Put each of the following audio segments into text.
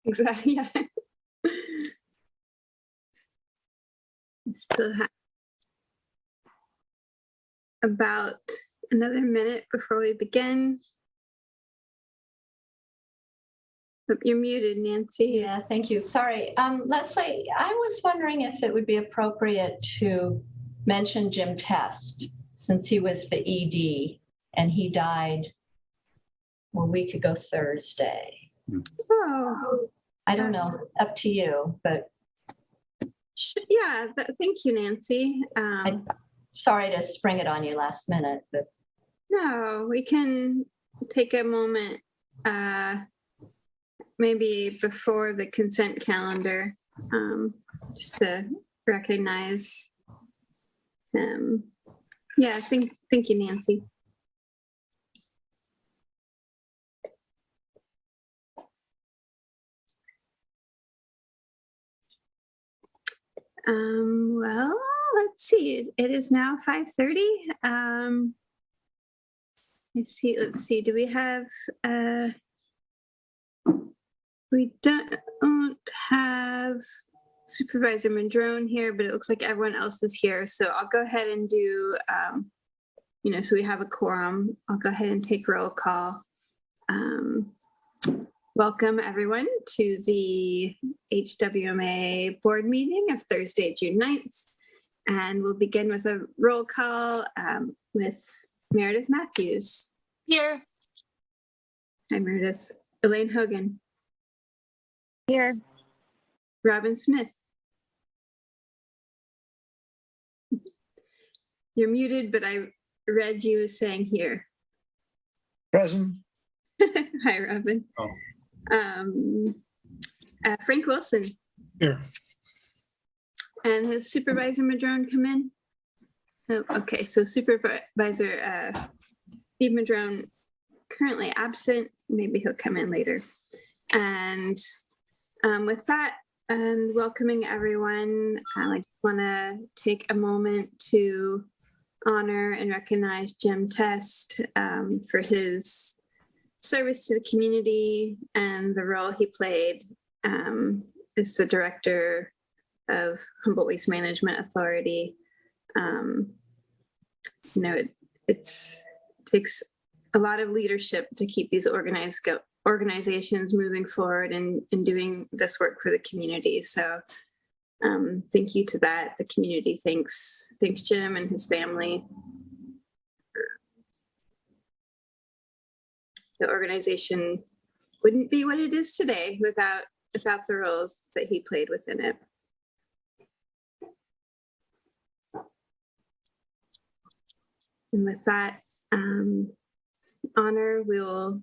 Exactly. Yeah. Still have about another minute before we begin. Oh, you're muted, Nancy. Yeah, thank you. Sorry. Leslie, I was wondering if it would be appropriate to mention Jim Test, since he was the ED and he died a week ago Thursday. Oh, I don't know, up to you, but yeah. Thank you, Nancy. sorry to spring it on you last minute, but No, we can take a moment, maybe before the consent calendar, just to recognize him. Yeah, thank you, Nancy. Well, let's see. It is now 5:30. Let's see. Do we have, we don't have Supervisor Madrone here, but it looks like everyone else is here. So I'll go ahead and do, so we have a quorum. I'll go ahead and take roll call. Welcome everyone to the HWMA board meeting of Thursday, June 9th. And we'll begin with a roll call with Meredith Matthews. Here. Hi, Meredith. Elaine Hogan. Here. Robin Smith. You're muted, but I read you as saying here. Present. Hi, Robin. Oh. Frank Wilson. Here. And has Supervisor Madrone come in? Oh, okay, so Supervisor Steve Madrone currently absent. Maybe he'll come in later. And with that, and welcoming everyone, I just want to take a moment to honor and recognize Jim Test for his service to the community and the role he played as the director of Humboldt Waste Management Authority. It takes a lot of leadership to keep these organizations moving forward and doing this work for the community. So thank you to that. The community thanks Jim and his family. The organization wouldn't be what it is today without the roles that he played within it. And with that honor, we will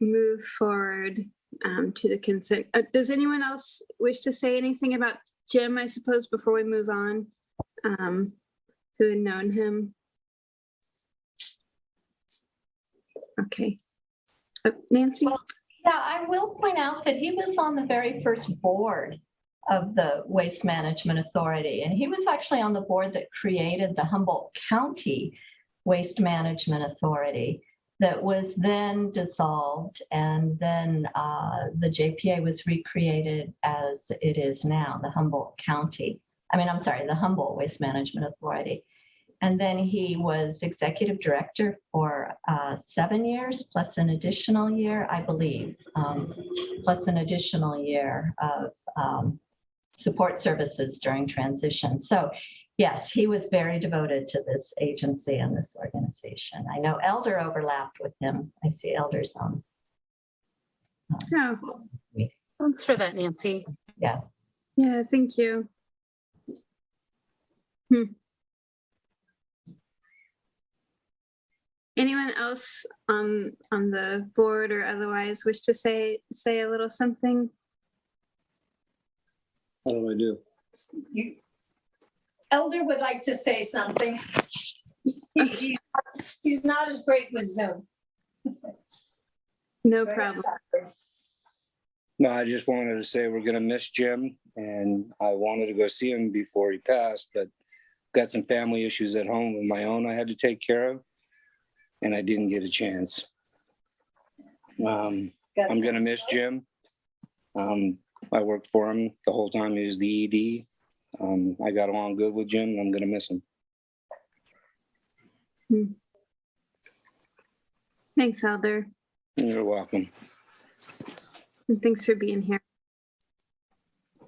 move forward to the consent. Does anyone else wish to say anything about Jim, I suppose, before we move on, who had known him? Okay. Nancy? Well, yeah, I will point out that he was on the very first board of the Waste Management Authority, and he was actually on the board that created the Humboldt County Waste Management Authority that was then dissolved, and then the JPA was recreated as it is now, the Humboldt Waste Management Authority. And then he was executive director for 7 years, plus an additional year, I believe, plus an additional year of support services during transition. So yes, he was very devoted to this agency and this organization. I know Elder overlapped with him. I see Elder's on. Oh. Thanks for that, Nancy. Yeah. Yeah, thank you. Anyone else on the board or otherwise wish to say a little something? What do I do? Elder would like to say something. He's not as great with Zoom. No problem. No, I just wanted to say we're going to miss Jim, and I wanted to go see him before he passed, but got some family issues at home of my own I had to take care of, and I didn't get a chance. I'm going to miss Jim, I worked for him the whole time he was the ED. I got along good with Jim. I'm going to miss him. Thanks, Alder. You're welcome. And thanks for being here.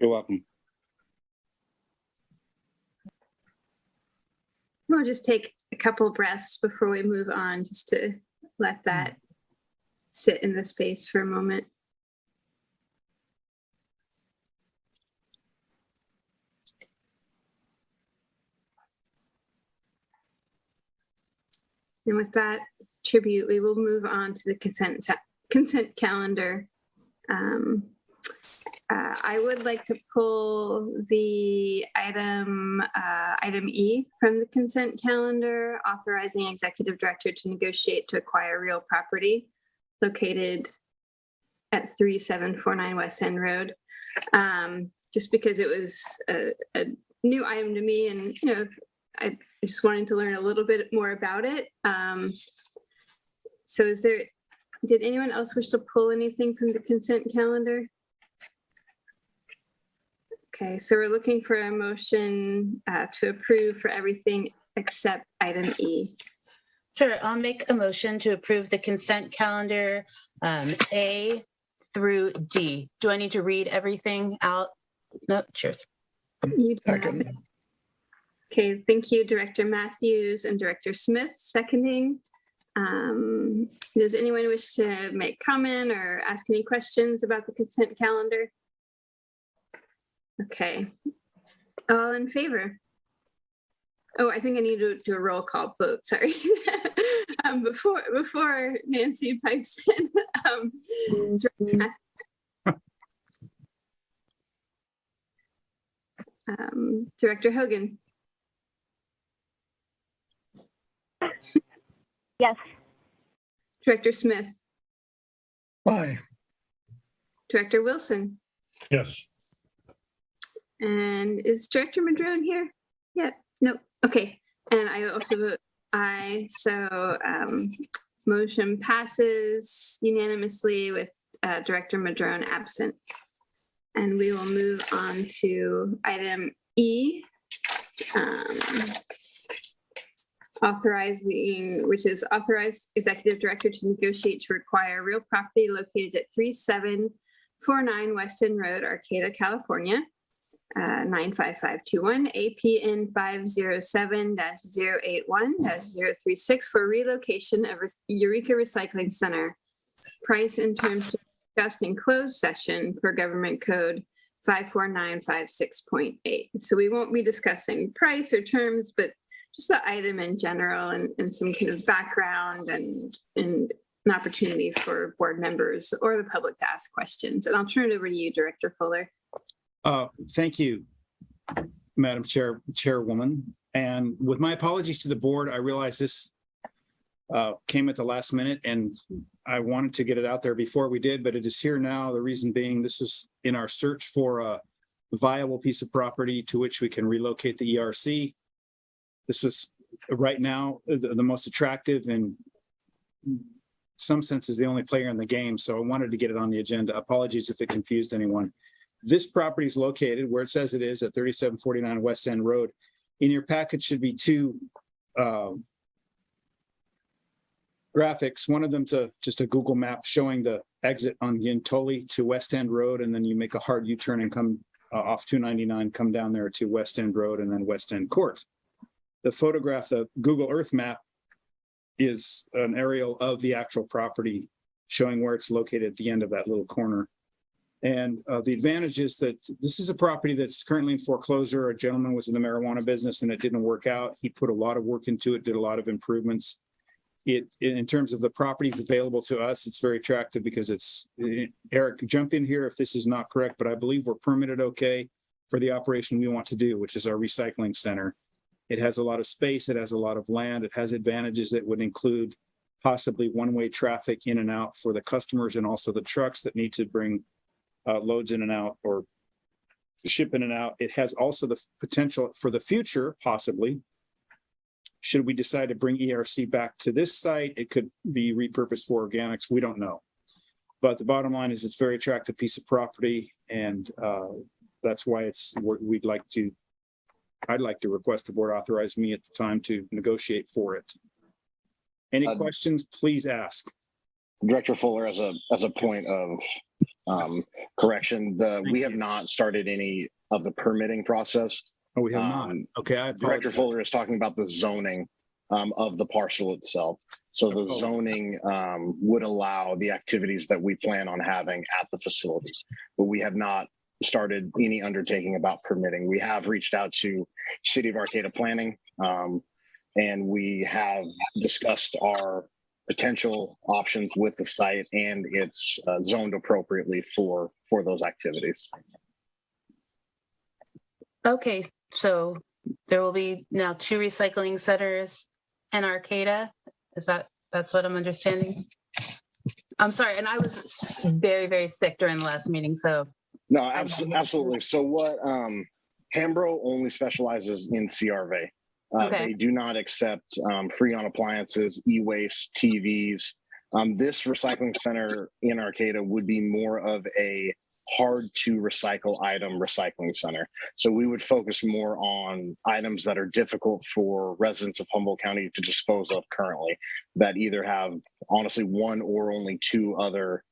You're welcome. We'll just take a couple breaths before we move on, just to let that sit in the space for a moment. And with that tribute, we will move on to the consent calendar. I would like to pull the item E from the consent calendar, authorizing executive director to negotiate to acquire real property located at 3749 West End Road. Just because it was a new item to me, and I just wanted to learn a little bit more about it. So did anyone else wish to pull anything from the consent calendar? Okay, so we're looking for a motion to approve for everything except item E. Sure, I'll make a motion to approve the consent calendar, A through D. Do I need to read everything out? No, cheers. You do. Second. Okay, thank you, Director Matthews and Director Smith, seconding. Does anyone wish to make comment or ask any questions about the consent calendar? Okay, all in favor? Oh, I think I need to do a roll call vote, sorry. Before Nancy pipes in. Director Hogan. Yes. Director Smith. Aye. Director Wilson. Yes. And is Director Madrone here? Yeah, no, okay. And I also vote aye, so motion passes unanimously with Director Madrone absent. And we will move on to item E, which is authorized executive director to negotiate to acquire real property located at 3749 West End Road, Arcata, California, 95521, APN 507-081-036 for relocation of Eureka Recycling Center. Price and terms discussed in closed session per Government Code 54956.8. So we won't be discussing price or terms, but just the item in general and some kind of background and an opportunity for board members or the public to ask questions. And I'll turn it over to you, Director Fuller. Thank you, Madam Chairwoman. And with my apologies to the board, I realize this came at the last minute and I wanted to get it out there before we did, but it is here now. The reason being this was in our search for a viable piece of property to which we can relocate the ERC. This was right now the most attractive and some sense is the only player in the game. So I wanted to get it on the agenda. Apologies if it confused anyone. This property is located where it says it is at 3749 West End Road. In your packet should be two graphics. One of them's just a Google map showing the exit on Yintoli to West End Road, and then you make a hard U-turn and come off 299, come down there to West End Road and then West End Court. The photograph, the Google Earth map, is an aerial of the actual property showing where it's located at the end of that little corner. And the advantage is that this is a property that's currently in foreclosure. A gentleman was in the marijuana business and it didn't work out. He put a lot of work into it, did a lot of improvements. In terms of the properties available to us, it's very attractive because it's, Eric, jump in here if this is not correct, but I believe we're permitted okay for the operation we want to do, which is our recycling center. It has a lot of space, it has a lot of land, it has advantages that would include possibly one-way traffic in and out for the customers and also the trucks that need to bring loads in and out or ship in and out. It has also the potential for the future, possibly, should we decide to bring ERC back to this site, it could be repurposed for organics. We don't know. But the bottom line is it's a very attractive piece of property, and that's why I'd like to request the board authorize me at the time to negotiate for it. Any questions, please ask. Director Fuller, as a point of correction, we have not started any of the permitting process. Oh, we have not. Okay, I Director apologize. Fuller is talking about the zoning of the parcel itself. So the zoning would allow the activities that we plan on having at the facility, but we have not started any undertaking about permitting. We have reached out to City of Arcata Planning, and we have discussed our potential options with the site, and it's zoned appropriately for those activities. Okay, so there will be now 2 recycling centers in Arcata. That's what I'm understanding? I'm sorry, and I was very, very sick during the last meeting, so. No, absolutely. So what Hambro only specializes in CRV. Okay. They do not accept Freon appliances, e-waste, TVs. This recycling center in Arcata would be more of a hard to recycle item recycling center. So we would focus more on items that are difficult for residents of Humboldt County to dispose of currently, that either have honestly 1 or only 2 other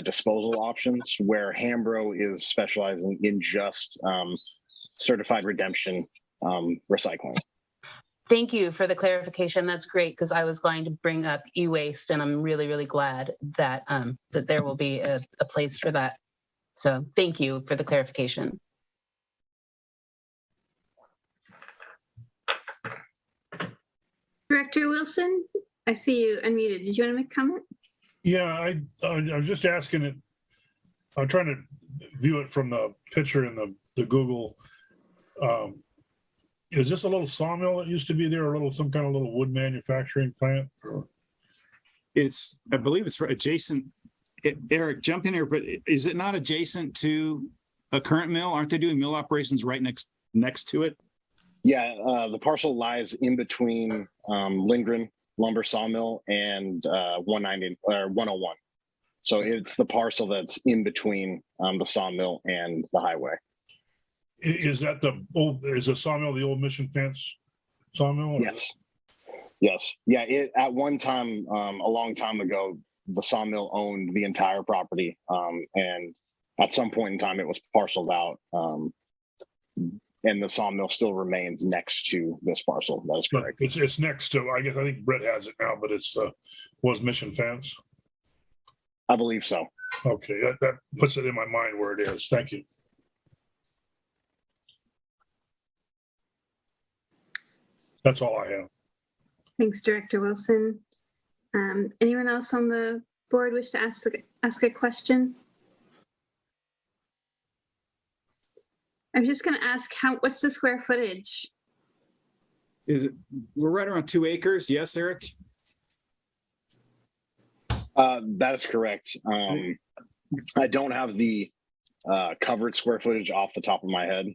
disposal options, where Hambro is specializing in just certified redemption recycling. Thank you for the clarification. That's great, because I was going to bring up e-waste, and I'm really, really glad that that there will be a place for that. So thank you for the clarification. Director Wilson, I see you unmuted. Did you want to make a comment? Yeah, I was just asking it. I'm trying to view it from the picture in the Google. Is this a little sawmill that used to be there, or some kind of little wood manufacturing plant? I believe it's adjacent. Eric, jump in here, but is it not adjacent to a current mill? Aren't they doing mill operations right next to it? Yeah, the parcel lies in between Lindgren Lumber Sawmill and 190 or 101. So it's the parcel that's in between the sawmill and the highway. Is that is the sawmill the old Mission Fence sawmill? Yes. Yes. Yeah. At one time, a long time ago, the sawmill owned the entire property. And at some point in time, it was parceled out. And the sawmill still remains next to this parcel. That is correct. It's next to, I think Brett has it now, but it's was Mission Fence. I believe so. Okay, that puts it in my mind where it is. Thank you. That's all I have. Thanks, Director Wilson. Anyone else on the board wish to ask a question? I'm just going to ask what's the square footage? We're right around 2 acres. Yes, Eric? That is correct. I don't have the covered square footage off the top of my head,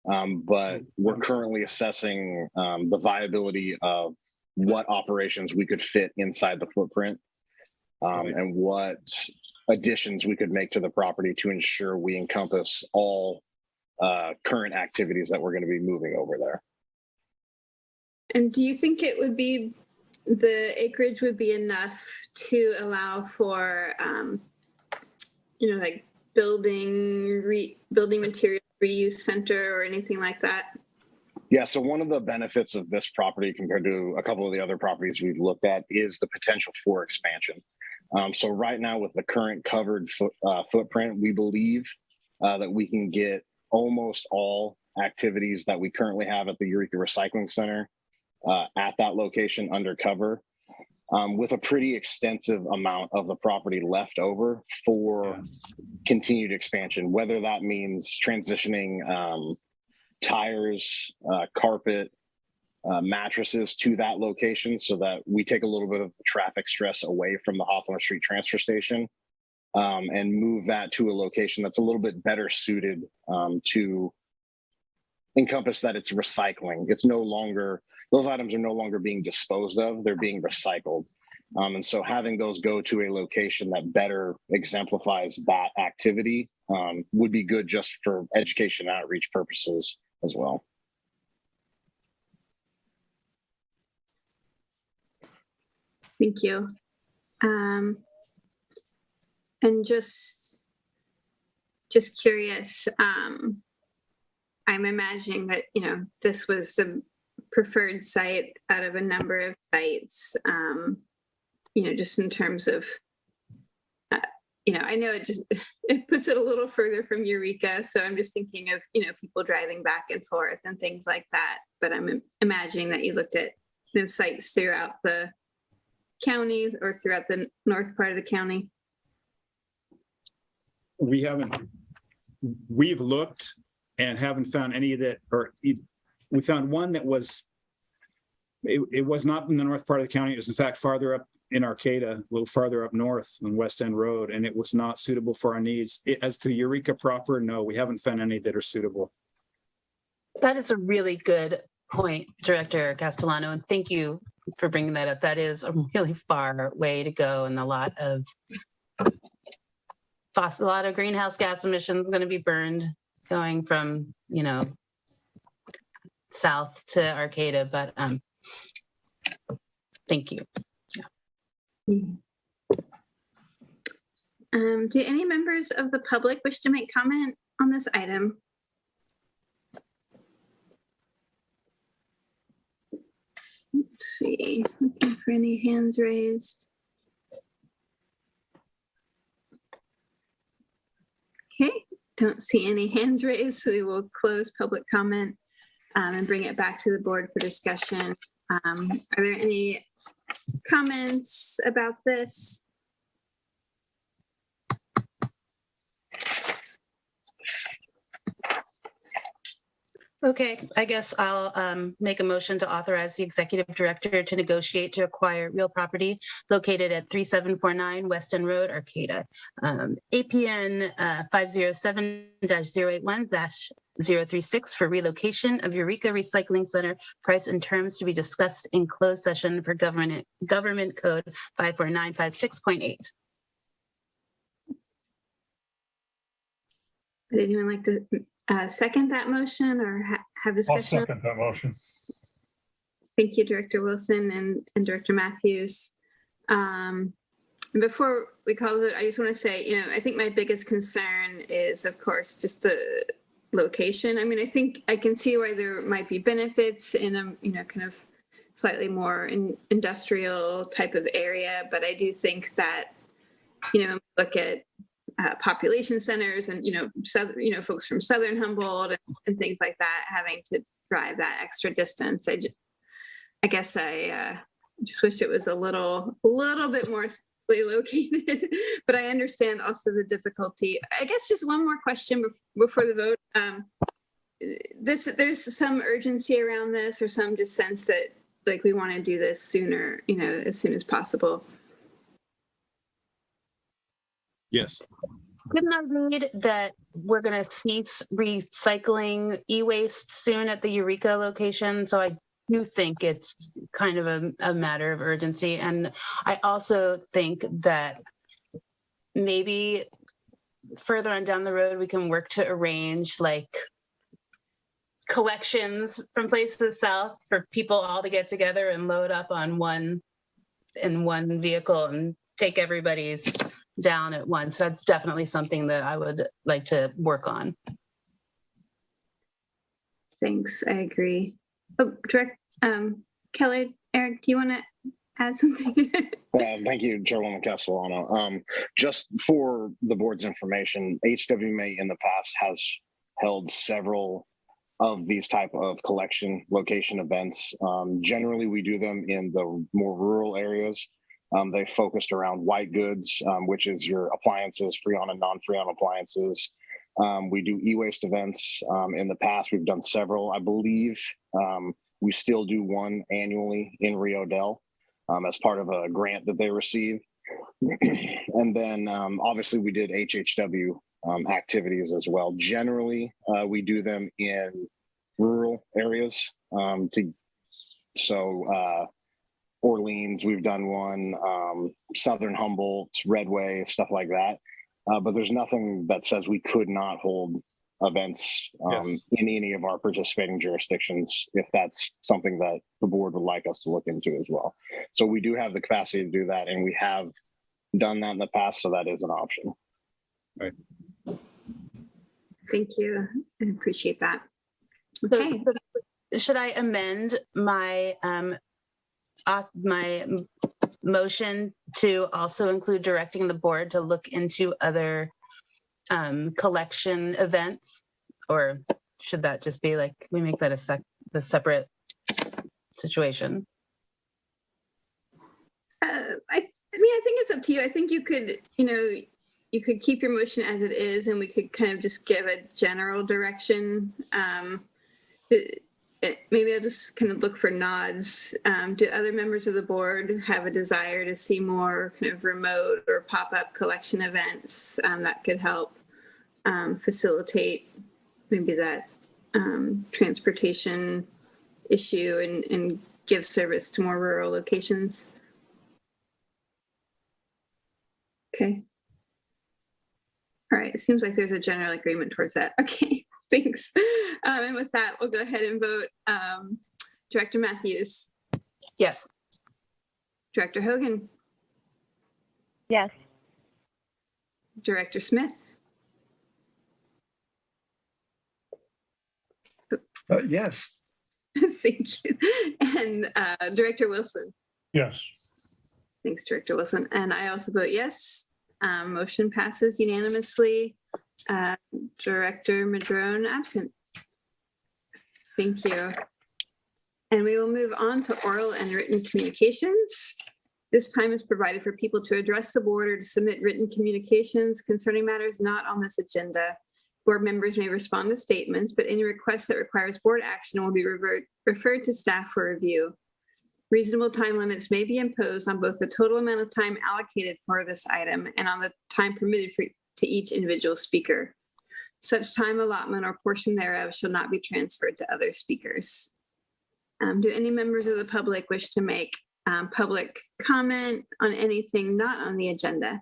but we're currently assessing the viability of what operations we could fit inside the footprint, and what additions we could make to the property to ensure we encompass all current activities that we're going to be moving over there. And do you think the acreage would be enough to allow for, like building material reuse center or anything like that? Yeah, so one of the benefits of this property compared to a couple of the other properties we've looked at is the potential for expansion. So right now with the current covered footprint, we believe that we can get almost all activities that we currently have at the Eureka Recycling Center at that location under cover, with a pretty extensive amount of the property left over for continued expansion, whether that means transitioning tires, carpet, mattresses to that location so that we take a little bit of the traffic stress away from the Hawthorne Street transfer station, and move that to a location that's a little bit better suited to encompass that it's recycling. It's no longer, those items are no longer being disposed of, they're being recycled. And so having those go to a location that better exemplifies that activity would be good just for education outreach purposes as well. Thank you. And just curious, I'm imagining that, this was the preferred site out of a number of sites, just in terms of, I know it puts it a little further from Eureka. So I'm just thinking of, people driving back and forth and things like that. But I'm imagining that you looked at sites throughout the county or throughout the north part of the county. We've looked and haven't found any that, we found one that was, it was not in the north part of the county. It was in fact farther up in Arcata, a little farther up north on West End Road, and it was not suitable for our needs. As to Eureka proper, no, we haven't found any that are suitable. That is a really good point, Director Castellano, and thank you for bringing that up. That is a really far way to go, and a lot of greenhouse gas emissions going to be burned going from, south to Arcata, but thank you. Do any members of the public wish to make comment on this item? Let's see, looking for any hands raised. Okay, don't see any hands raised, so we will close public comment and bring it back to the board for discussion. Are there any comments about this? Okay, I guess I'll make a motion to authorize the executive director to negotiate to acquire real property located at 3749 West End Road, Arcata. APN 507-081-036 for relocation of Eureka Recycling Center, price and terms to be discussed in closed session for Government Code 54956.8. Would anyone like to second that motion or have I'll discussion? second that motion. Thank you, Director Wilson and Director Matthews. And before we call it, I just want to say, I think my biggest concern is, of course, just the location. I mean, I think I can see why there might be benefits in a, kind of slightly more industrial type of area, but I do think that, look at population centers and, folks from Southern Humboldt and things like that, having to drive that extra distance. I guess I just wish it was a little bit more located, but I understand also the difficulty. I guess just one more question before the vote. There's some urgency around this, or some just sense that like we want to do this sooner, as soon as possible. Yes. Didn't I read that we're going to cease recycling e-waste soon at the Eureka location? So I do think it's kind of a matter of urgency. And I also think that maybe further on down the road, we can work to arrange like collections from places south for people all to get together and load up on one vehicle and take everybody's down at once. That's definitely something that I would like to work on. Thanks, I agree. Oh, Kelly, Eric, do you want to add something? Thank you, Chairwoman Castellano. Just for the board's information, HWMA in the past has held several of these type of collection location events. Generally, we do them in the more rural areas. They focused around white goods, which is your appliances, Freon and non-Freon appliances. We do e-waste events. In the past, we've done several. I believe we still do one annually in Rio Del as part of a grant that they receive. And then obviously we did HHW activities as well. Generally, we do them in rural areas. Orleans, we've done one, Southern Humboldt, Redway, stuff like that. But there's nothing that says we could not hold events Yes. in any of our participating jurisdictions if that's something that the board would like us to look into as well. So we do have the capacity to do that, and we have done that in the past, so that is an option. Thank you. I appreciate that. So- Okay. so should I amend my my motion to also include directing the board to look into other collection events? Or should that just be like, we make that the separate situation? I mean, I think it's up to you. I think you could, you could keep your motion as it is, and we could kind of just give a general direction. Maybe I'll just kind of look for nods. Do other members of the board have a desire to see more kind of remote or pop-up collection events that could help facilitate maybe that transportation issue and give service to more rural locations? Okay. All right, it seems like there's a general agreement towards that. Okay, thanks. And with that, we'll go ahead and vote. Director Matthews, Yes. Director Hogan, Yes. Director Smith, Yes. thank you, and Director Wilson. Yes. Thanks, Director Wilson. And I also vote yes. Motion passes unanimously. Director Madrone absent. Thank you. And we will move on to oral and written communications. This time is provided for people to address the board or to submit written communications concerning matters not on this agenda. Board members may respond to statements, but any request that requires board action will be referred to staff for review. Reasonable time limits may be imposed on both the total amount of time allocated for this item and on the time permitted to each individual speaker. Such time allotment or portion thereof shall not be transferred to other speakers. Do any members of the public wish to make public comment on anything not on the agenda?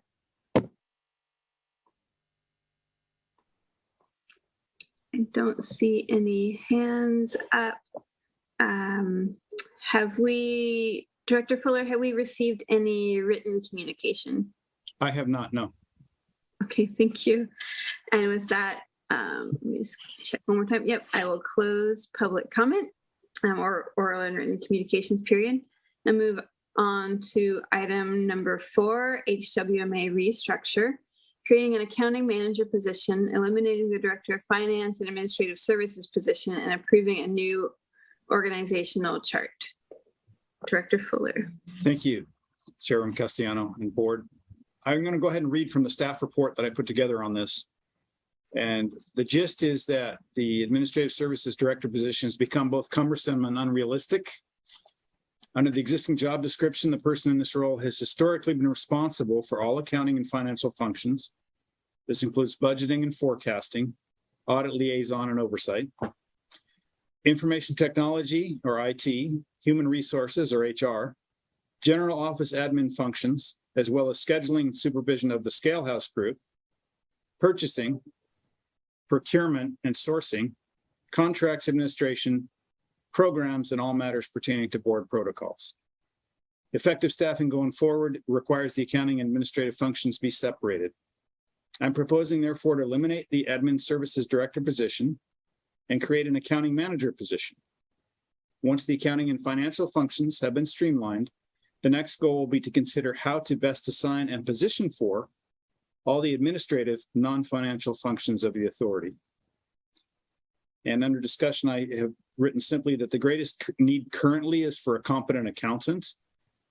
I don't see any hands up. Director Fuller, have we received any written communication? I have not, no. Okay, thank you. And with that, let me just check one more time. Yep, I will close public comment or oral and written communications period and move on to item number 4, HWMA restructure, creating an accounting manager position, eliminating the director of finance and administrative services position, and approving a new organizational chart. Director Fuller. Thank you, Chairman Castellano and board. I'm going to go ahead and read from the staff report that I put together on this. And the gist is that the administrative services director position has become both cumbersome and unrealistic. Under the existing job description, the person in this role has historically been responsible for all accounting and financial functions. This includes budgeting and forecasting, audit liaison and oversight, information technology or IT, human resources or HR, general office admin functions, as well as scheduling and supervision of the Scalehouse Group, purchasing, procurement and sourcing, contracts administration, programs, and all matters pertaining to board protocols. Effective staffing going forward requires the accounting and administrative functions be separated. I'm proposing, therefore, to eliminate the admin services director position and create an accounting manager position. Once the accounting and financial functions have been streamlined, the next goal will be to consider how to best assign and position for all the administrative, non-financial functions of the authority. And under discussion, I have written simply that the greatest need currently is for a competent accountant.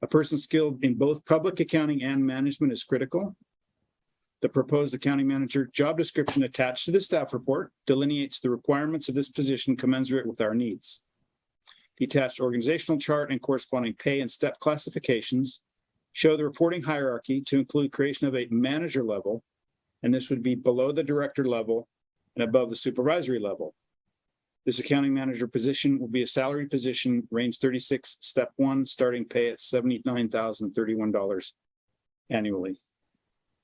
A person skilled in both public accounting and management is critical. The proposed accounting manager job description attached to the staff report delineates the requirements of this position commensurate with our needs. The attached organizational chart and corresponding pay and step classifications show the reporting hierarchy to include creation of a manager level, and this would be below the director level and above the supervisory level. This accounting manager position will be a salary position, range 36, step 1, starting pay at $79,031 annually.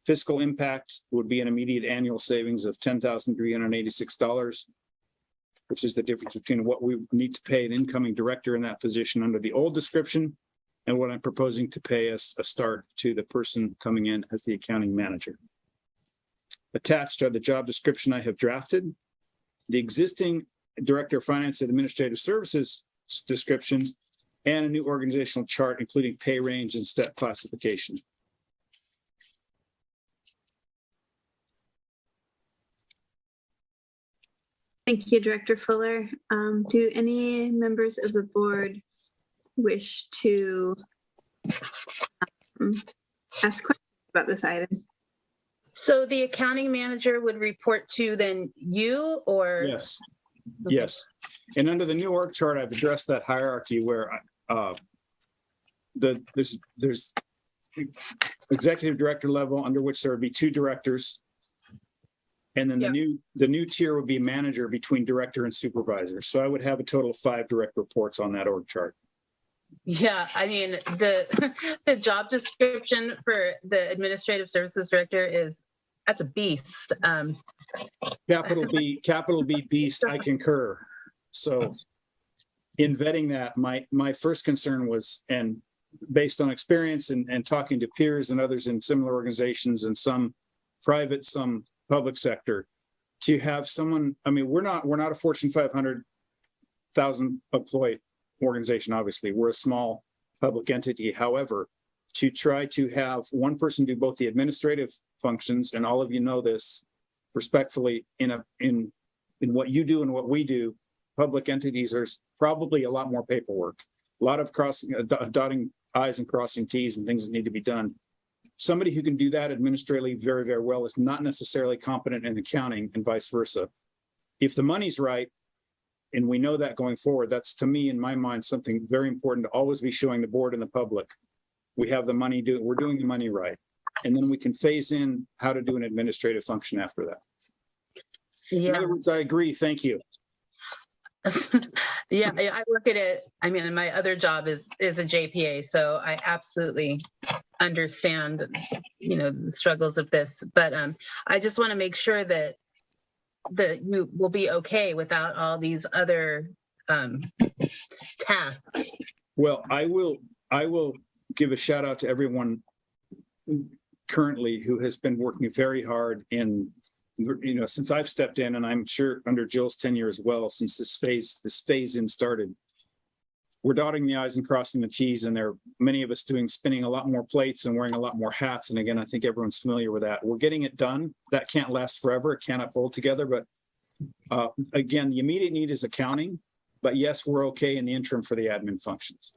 Fiscal impact would be an immediate annual savings of $10,386, which is the difference between what we need to pay an incoming director in that position under the old description and what I'm proposing to pay as a start to the person coming in as the accounting manager. Attached are the job description I have drafted, the existing Director of Finance and Administrative Services description, and a new organizational chart, including pay range and step classification. Thank you, Director Fuller. Do any members of the board wish to ask questions about this item? So the accounting manager would report to then you or? Yes. Yes. And under the new org chart, I've addressed that hierarchy where there's executive director level under which there would be 2 directors. And then the new tier would be manager between director and supervisor. So I would have a total of 5 direct reports on that org chart. Yeah, I mean, the job description for the administrative services director that's a beast. Capital B beast, I concur. So in vetting that, my first concern was, and based on experience and talking to peers and others in similar organizations and some private, some public sector, to have someone, I mean, we're not a Fortune 500,000 employee organization, obviously. We're a small public entity. However, to try to have one person do both the administrative functions, and all of you know this respectfully, in what you do and what we do, public entities, there's probably a lot more paperwork, a lot of dotting I's and crossing T's and things that need to be done. Somebody who can do that administratively very, very well is not necessarily competent in accounting, and vice versa. If the money's right, and we know that going forward, that's, to me, in my mind, something very important to always be showing the board and the public. We have the money, we're doing the money right. And then we can phase in how to do an administrative function after that. Yeah. In other words, I agree. Thank you. Yeah, I work at it. I mean, my other job is a JPA, so I absolutely understand, the struggles of this. But I just want to make sure that you will be okay without all these other tasks. Well, I will give a shout out to everyone currently who has been working very hard since I've stepped in, and I'm sure under Jill's tenure as well, since this phase in started. We're dotting the I's and crossing the T's, and there are many of us spinning a lot more plates and wearing a lot more hats. And again, I think everyone's familiar with that. We're getting it done. That can't last forever. It cannot hold together. But again, the immediate need is accounting. But yes, we're okay in the interim for the admin functions.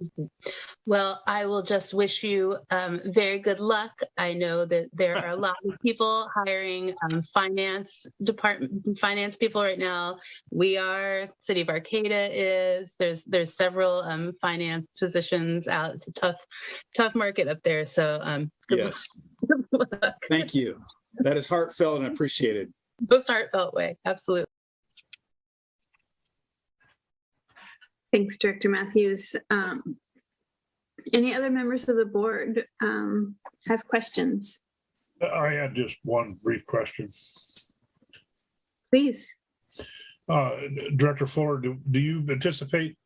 Well, I will just wish you very good luck. I know that there are a lot of people hiring finance people right now. We are, City of Arcata is, there's several finance positions out. It's a tough market up there. So yes. Good luck. Thank you. That is heartfelt and appreciated. Most heartfelt way. Absolutely. Thanks, Director Matthews. Any other members of the board have questions? I had just one brief question. Please. Director Fuller, do you anticipate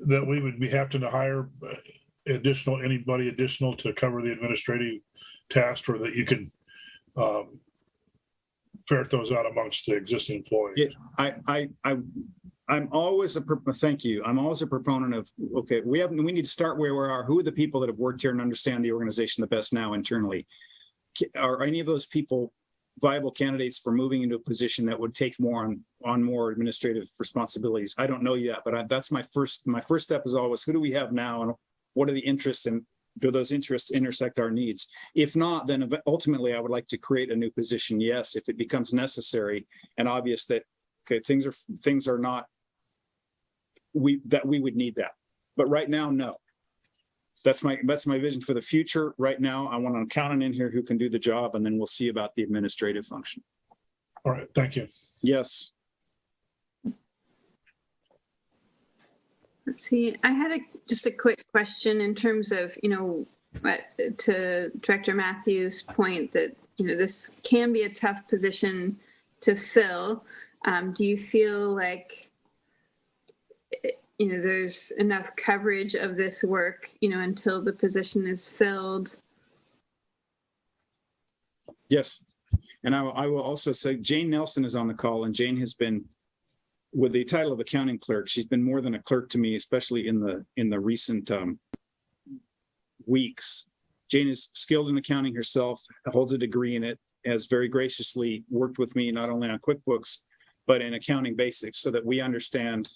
that we would be having to hire anybody additional to cover the administrative tasks, or that you can ferret those out amongst the existing employees? I'm always thank you. I'm always a proponent of, okay, we need to start where we are. Who are the people that have worked here and understand the organization the best now internally? Are any of those people viable candidates for moving into a position that would take more on more administrative responsibilities? I don't know yet, but that's my first step is always, who do we have now, and what are the interests, and do those interests intersect our needs? If not, then ultimately I would like to create a new position. Yes, if it becomes necessary and obvious that, okay, things are not, we would need that. But right now, no. That's my vision for the future. Right now, I want an accountant in here who can do the job, and then we'll see about the administrative function. All right, thank you. Yes. Let's see, I had just a quick question in terms of, to Director Matthews' point that, this can be a tough position to fill. Do you feel like, there's enough coverage of this work, until the position is filled? Yes. And I will also say Jane Nelson is on the call, and Jane has been, with the title of accounting clerk, she's been more than a clerk to me, especially in the recent weeks. Jane is skilled in accounting herself, holds a degree in it, has very graciously worked with me not only on QuickBooks, but in accounting basics so that we understand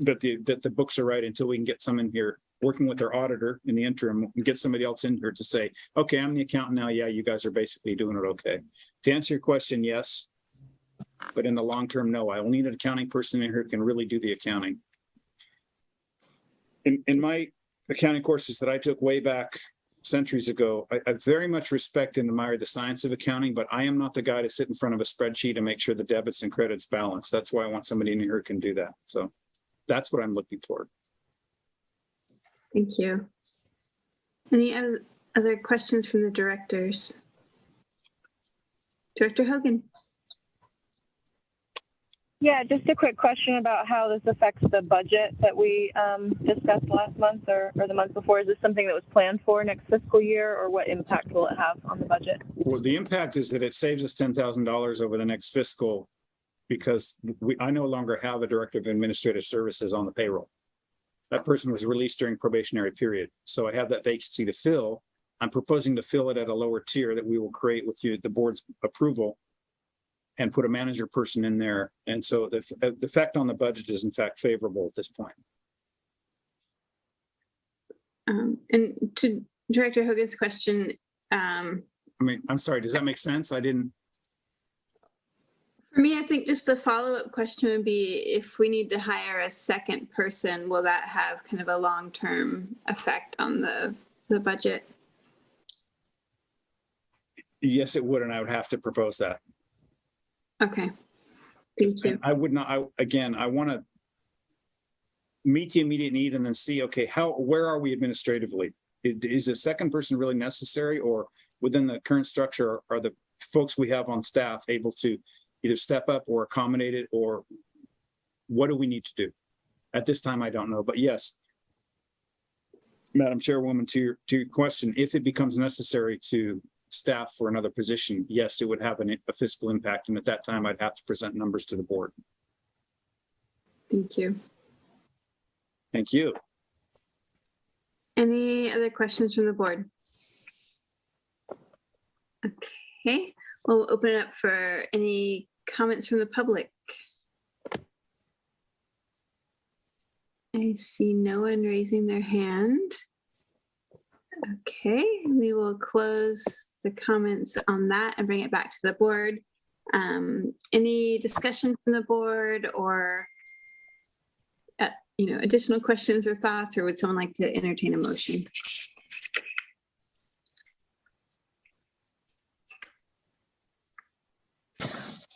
that the books are right until we can get some in here working with our auditor in the interim and get somebody else in here to say, okay, I'm the accountant now. Yeah, you guys are basically doing it okay. To answer your question, yes. But in the long term, no. I will need an accounting person in here who can really do the accounting. In my accounting courses that I took way back centuries ago, I very much respect and admire the science of accounting, but I am not the guy to sit in front of a spreadsheet and make sure the debits and credits balance. That's why I want somebody in here who can do that. So that's what I'm looking for. Thank you. Any other questions from the directors? Director Hogan. Yeah, just a quick question about how this affects the budget that we discussed last month or the month before. Is this something that was planned for next fiscal year, or what impact will it have on the budget? Well, the impact is that it saves us $10,000 over the next fiscal because I no longer have a director of administrative services on the payroll. That person was released during probationary period. So I have that vacancy to fill. I'm proposing to fill it at a lower tier that we will create with the board's approval and put a manager person in there. And so the effect on the budget is in fact favorable at this point. And to Director Hogan's question. I'm sorry, does that make sense? I didn't. For me, I think just the follow-up question would be if we need to hire a second person, will that have kind of a long-term effect on the budget? Yes, it would. And I would have to propose that. Okay, thank you. I would not, I want to meet the immediate need and then see, okay, where are we administratively? Is a second person really necessary, or within the current structure, are the folks we have on staff able to either step up or accommodate it, or what do we need to do? At this time, I don't know, but yes, Madam Chairwoman, to your question, if it becomes necessary to staff for another position, yes, it would have a fiscal impact. And at that time, I'd have to present numbers to the board. Thank you. Thank you. Any other questions from the board? Okay, we'll open it up for any comments from the public. I see no one raising their hand. Okay, we will close the comments on that and bring it back to the board. Any discussion from the board, or additional questions or thoughts, or would someone like to entertain a motion?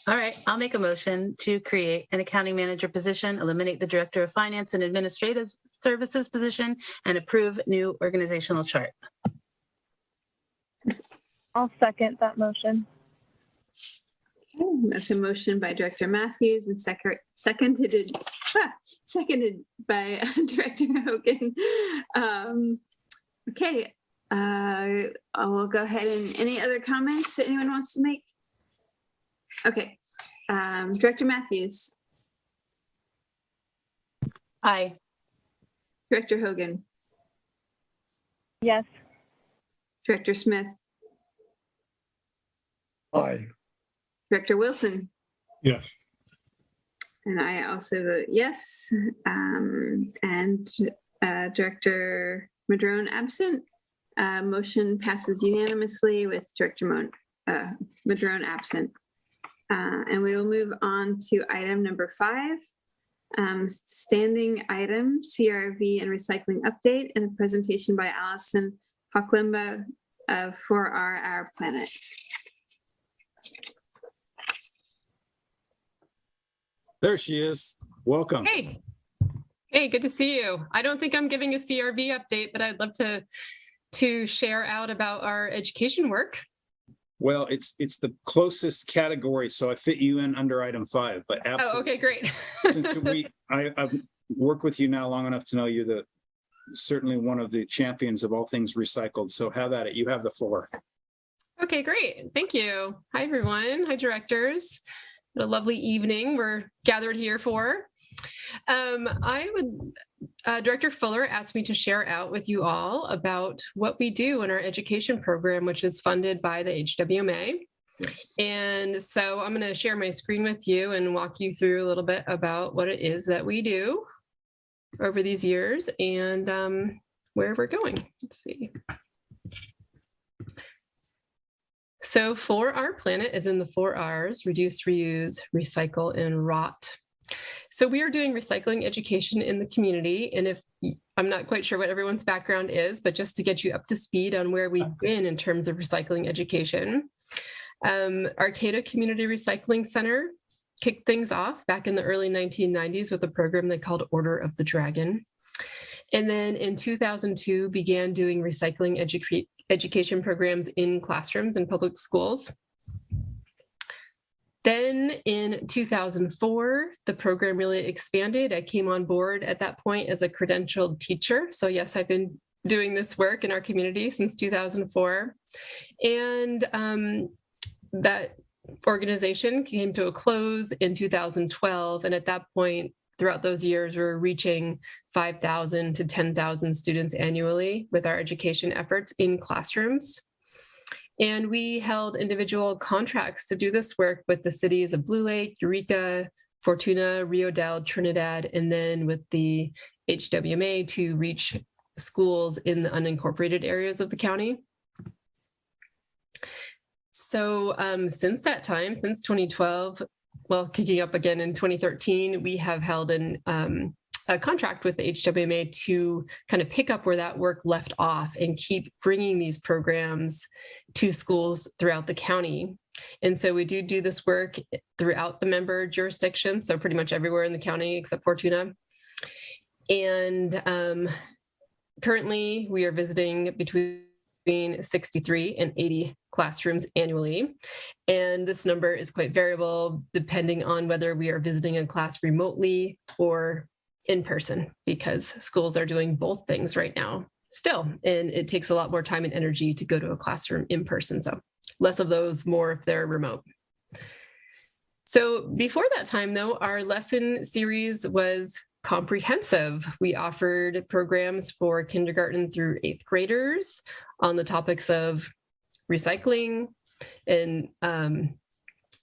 All right, I'll make a motion to create an accounting manager position, eliminate the director of finance and administrative services position, and approve new organizational chart. I'll second that motion. Okay, that's a motion by Director Matthews and seconded by Director Hogan. Okay, I will go ahead and any other comments that anyone wants to make? Okay, Director Matthews. Aye. Director Hogan. Yes. Director Smith. Aye. Director Wilson. Yes. And I also vote yes. And Director Madrone absent. Motion passes unanimously with Director Madrone absent. And we will move on to item number 5, standing item CRV and recycling update, and a presentation by Allison Hochlimba for Our Planet. There she is. Welcome. Hey. Hey, good to see you. I don't think I'm giving a CRV update, but I'd love to share out about our education work. Well, it's the closest category, so I fit you in under item 5, but Oh, absolutely. okay, great. Since I've worked with you now long enough to know you're certainly one of the champions of all things recycled. So have at it. You have the floor. Okay, great. Thank you. Hi, everyone. Hi, directors. What a lovely evening we're gathered here for. Director Fuller asked me to share out with you all about what we do in our education program, which is funded by the HWMA. Yes. And so I'm going to share my screen with you and walk you through a little bit about what it is that we do over these years and where we're going. Let's see. So 4R Planet is in the 4 Rs: reduce, reuse, recycle, and rot. So we are doing recycling education in the community. And if I'm not quite sure what everyone's background is, but just to get you up to speed on where we've been in terms of recycling education, Arcata Community Recycling Center kicked things off back in the early 1990s with a program they called Order of the Dragon. And then in 2002 began doing recycling education programs in classrooms in public schools. Then in 2004, the program really expanded. I came on board at that point as a credentialed teacher. So yes, I've been doing this work in our community since 2004. And that organization came to a close in 2012. And at that point, throughout those years, we're reaching 5,000 to 10,000 students annually with our education efforts in classrooms. And we held individual contracts to do this work with the cities of Blue Lake, Eureka, Fortuna, Rio Dell, Trinidad, and then with the HWMA to reach schools in the unincorporated areas of the county. So since that time, since 2012, well, kicking up again in 2013, we have held a contract with the HWMA to kind of pick up where that work left off and keep bringing these programs to schools throughout the county. And so we do this work throughout the member jurisdictions, so pretty much everywhere in the county except Fortuna. And currently we are visiting between 63 and 80 classrooms annually. And this number is quite variable depending on whether we are visiting a class remotely or in person, because schools are doing both things right now still. And it takes a lot more time and energy to go to a classroom in person. So less of those, more if they're remote. So before that time though, our lesson series was comprehensive. We offered programs for kindergarten through 8th graders on the topics of recycling and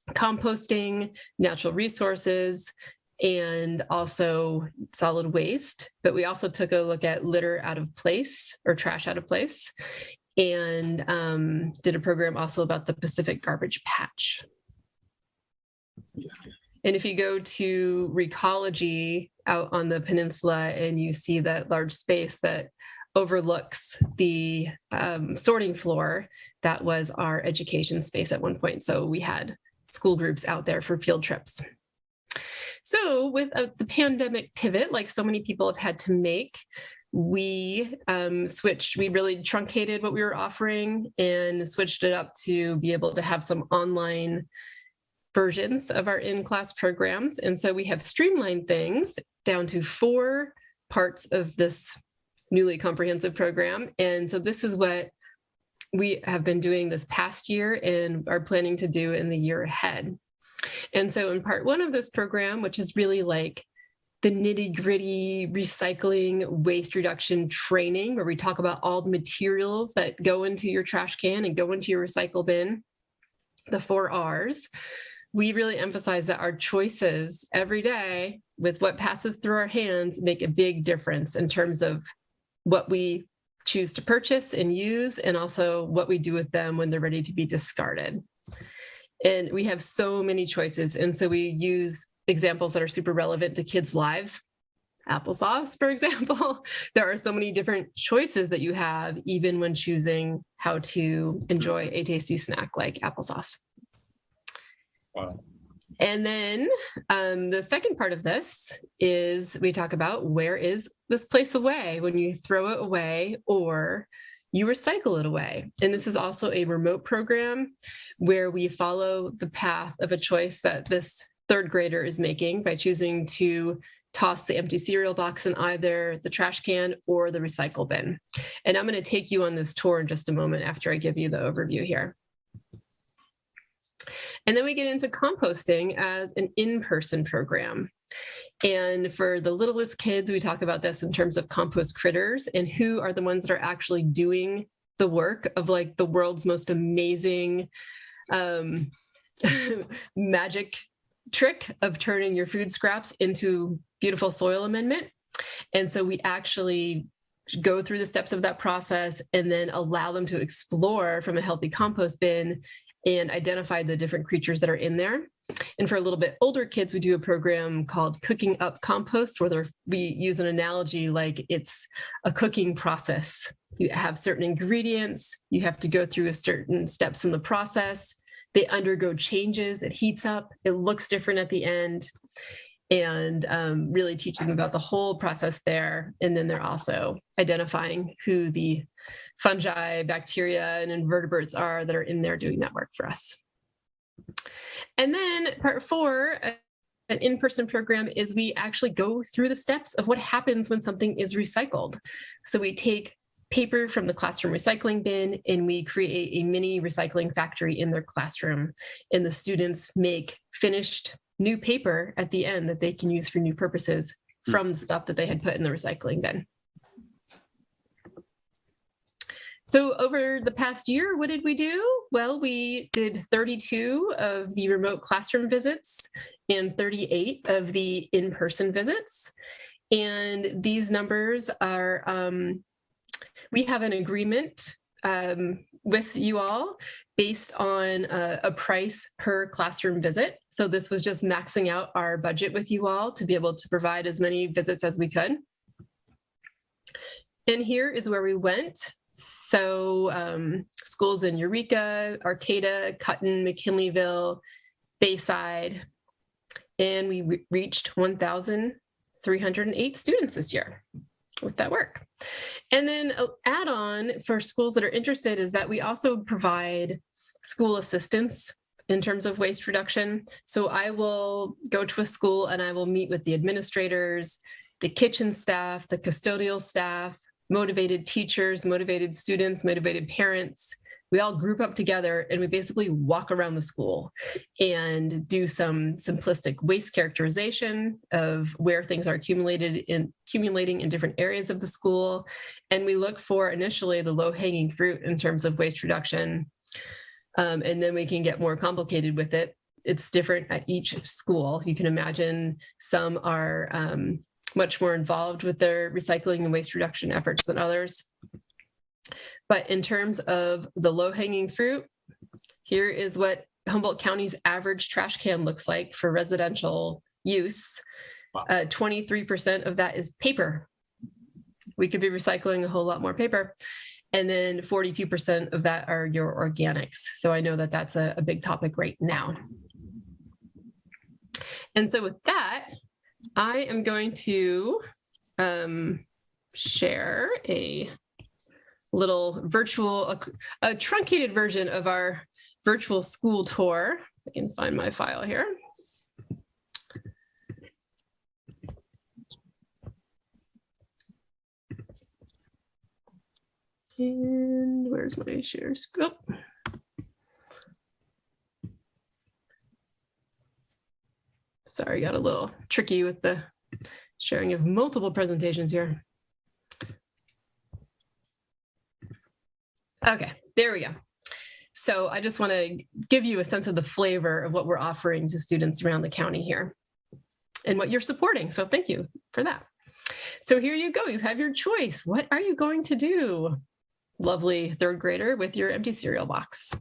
composting, natural resources, and also solid waste. But we also took a look at litter out of place or trash out of place, and did a program also about the Pacific Garbage Patch. Yeah. And if you go to Recology out on the peninsula and you see that large space that overlooks the sorting floor, that was our education space at one point. So we had school groups out there for field trips. So with the pandemic pivot, like so many people have had to make, we switched, we really truncated what we were offering and switched it up to be able to have some online versions of our in-class programs. And so we have streamlined things down to 4 parts of this newly comprehensive program. And so this is what we have been doing this past year and are planning to do in the year ahead. And so in part 1 of this program, which is really like the nitty-gritty recycling waste reduction training, where we talk about all the materials that go into your trash can and go into your recycle bin, the 4 Rs, we really emphasize that our choices every day with what passes through our hands make a big difference in terms of what we choose to purchase and use, and also what we do with them when they're ready to be discarded. And we have so many choices. And so we use examples that are super relevant to kids' lives. Applesauce, for example. There are so many different choices that you have, even when choosing how to enjoy a tasty snack like applesauce. Wow. And then the second part of this is we talk about where is this place away when you throw it away or you recycle it away. And this is also a remote program where we follow the path of a choice that this third grader is making by choosing to toss the empty cereal box in either the trash can or the recycle bin. And I'm going to take you on this tour in just a moment after I give you the overview here. And then we get into composting as an in-person program. And for the littlest kids, we talk about this in terms of compost critters and who are the ones that are actually doing the work of like the world's most amazing magic trick of turning your food scraps into beautiful soil amendment. And so we actually go through the steps of that process and then allow them to explore from a healthy compost bin and identify the different creatures that are in there. And for a little bit older kids, we do a program called Cooking Up Compost, where we use an analogy like it's a cooking process. You have certain ingredients, you have to go through certain steps in the process. They undergo changes, it heats up, it looks different at the end, and really teach them about the whole process there. And then they're also identifying who the fungi, bacteria, and invertebrates are that are in there doing that work for us. And then part 4, an in-person program, is we actually go through the steps of what happens when something is recycled. So we take paper from the classroom recycling bin and we create a mini recycling factory in their classroom. And the students make finished new paper at the end that they can use for new purposes from the stuff that they had put in the recycling bin. So over the past year, what did we do? Well, we did 32 of the remote classroom visits and 38 of the in-person visits. And these numbers are, we have an agreement with you all based on a price per classroom visit. So this was just maxing out our budget with you all to be able to provide as many visits as we could. And here is where we went. So schools in Eureka, Arcata, Cutton, McKinleyville, Bayside, and we reached 1,308 students this year with that work. And then an add-on for schools that are interested is that we also provide school assistance in terms of waste reduction. So I will go to a school and I will meet with the administrators, the kitchen staff, the custodial staff, motivated teachers, motivated students, motivated parents. We all group up together and we basically walk around the school and do some simplistic waste characterization of where things are accumulating in different areas of the school. And we look for initially the low-hanging fruit in terms of waste reduction. And then we can get more complicated with it. It's different at each school. You can imagine some are much more involved with their recycling and waste reduction efforts than others. But in terms of the low-hanging fruit, here is what Humboldt County's average trash can looks like for residential use. 23% of that is paper. We could be recycling a whole lot more paper. And then 42% of that are your organics. So I know that that's a big topic right now. And so with that, I am going to share a little virtual, a truncated version of our virtual school tour. I can find my file here. And where's my share screen? Oh. Sorry, got a little tricky with the sharing of multiple presentations here. Okay, there we go. So I just want to give you a sense of the flavor of what we're offering to students around the county here and what you're supporting. So thank you for that. So here you go. You have your choice. What are you going to do, lovely third grader, with your empty cereal box?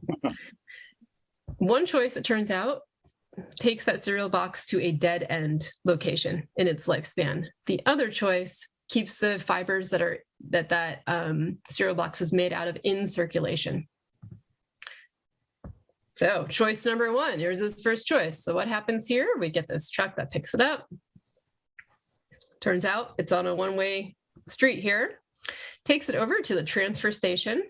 One choice, it turns out, takes that cereal box to a dead end location in its lifespan. The other choice keeps the fibers that cereal box is made out of in circulation. So choice number one, here's his first choice. So what happens here? We get this truck that picks it up. Turns out it's on a one-way street here. Takes it over to the transfer station.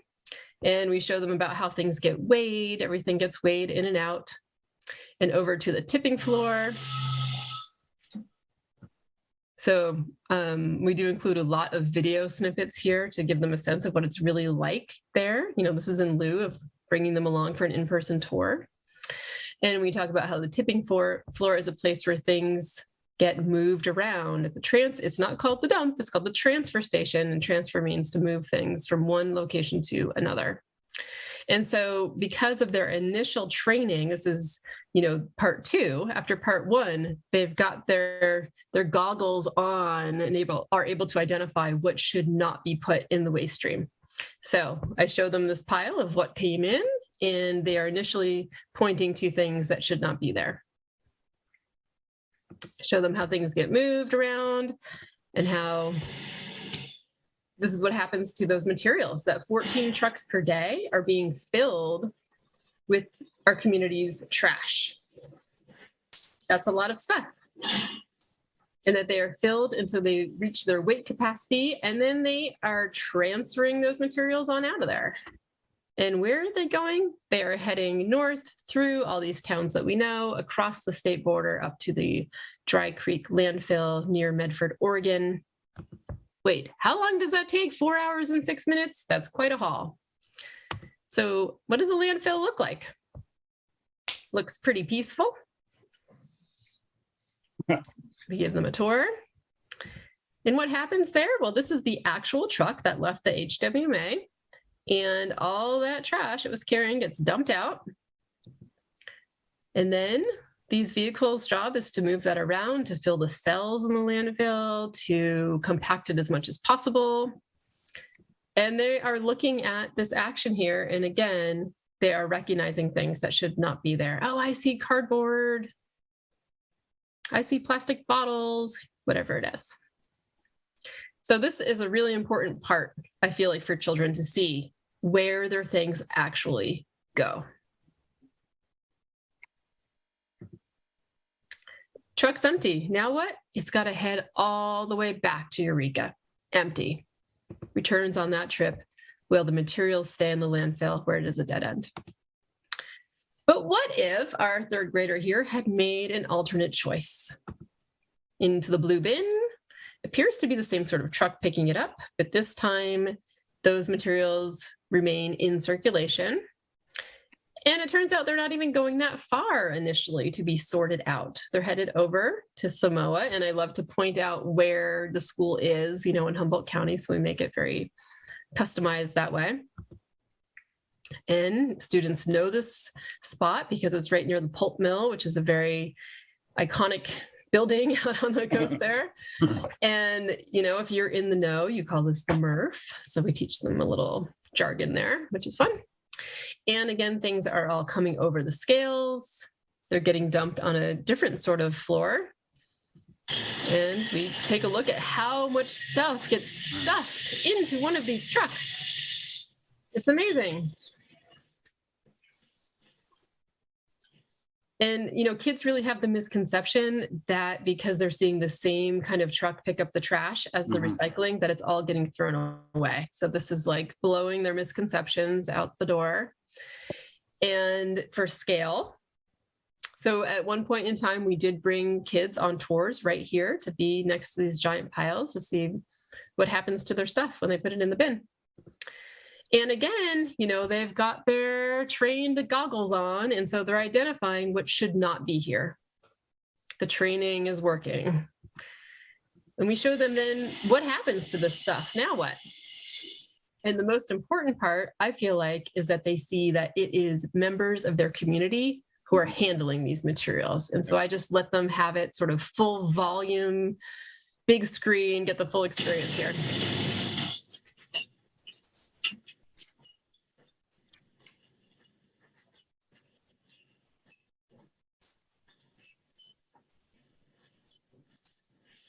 And we show them about how things get weighed. Everything gets weighed in and out. And over to the tipping floor. So we do include a lot of video snippets here to give them a sense of what it's really like there. You know, this is in lieu of bringing them along for an in-person tour. And we talk about how the tipping floor is a place where things get moved around. It's not called the dump, it's called the transfer station. And transfer means to move things from one location to another. And so because of their initial training, this is, you know, part two. After part one, they've got their goggles on and are able to identify what should not be put in the waste stream. So I show them this pile of what came in, and they are initially pointing to things that should not be there. Show them how things get moved around and how this is what happens to those materials, that 14 trucks per day are being filled with our community's trash. That's a lot of stuff. And that they are filled until they reach their weight capacity, and then they are transferring those materials on out of there. And where are they going? They are heading north through all these towns that we know, across the state border up to the Dry Creek Landfill near Medford, Oregon. Wait, how long does that take? 4 hours and 6 minutes? That's quite a haul. So what does a landfill look like? Looks pretty peaceful. We give them a tour. And what happens there? Well, this is the actual truck that left the HWMA, and all that trash it was carrying gets dumped out. And then these vehicles' job is to move that around, to fill the cells in the landfill, to compact it as much as possible. And they are looking at this action here. And again, they are recognizing things that should not be there. Oh, I see cardboard. I see plastic bottles, whatever it is. So this is a really important part, I feel like, for children to see where their things actually go. Truck's empty. Now what? It's got to head all the way back to Eureka. Empty. Returns on that trip. Will the materials stay in the landfill where it is a dead end? But what if our third grader here had made an alternate choice? Into the blue bin appears to be the same sort of truck picking it up, but this time those materials remain in circulation. And it turns out they're not even going that far initially to be sorted out. They're headed over to Samoa, and I love to point out where the school is, you know, in Humboldt County, so we make it very customized that way. And students know this spot because it's right near the pulp mill, which is a very iconic building out on the coast there. And, you know, if you're in the know, you call this the MRF. So we teach them a little jargon there, which is fun. And again, things are all coming over the scales. They're getting dumped on a different sort of floor. And we take a look at how much stuff gets stuffed into one of these trucks. It's amazing. And, you know, kids really have the misconception that because they're seeing the same kind of truck pick up the trash as the recycling, that it's all getting thrown away. So this is like blowing their misconceptions out the door. And for scale, so at one point in time, we did bring kids on tours right here to be next to these giant piles to see what happens to their stuff when they put it in the bin. And again, you know, they've got their trained goggles on, and so they're identifying what should not be here. The training is working. And we show them then what happens to this stuff. Now what? And the most important part, I feel like, is that they see that it is members of their community who are handling these materials. And so I just let them have it sort of full volume, big screen, get the full experience here.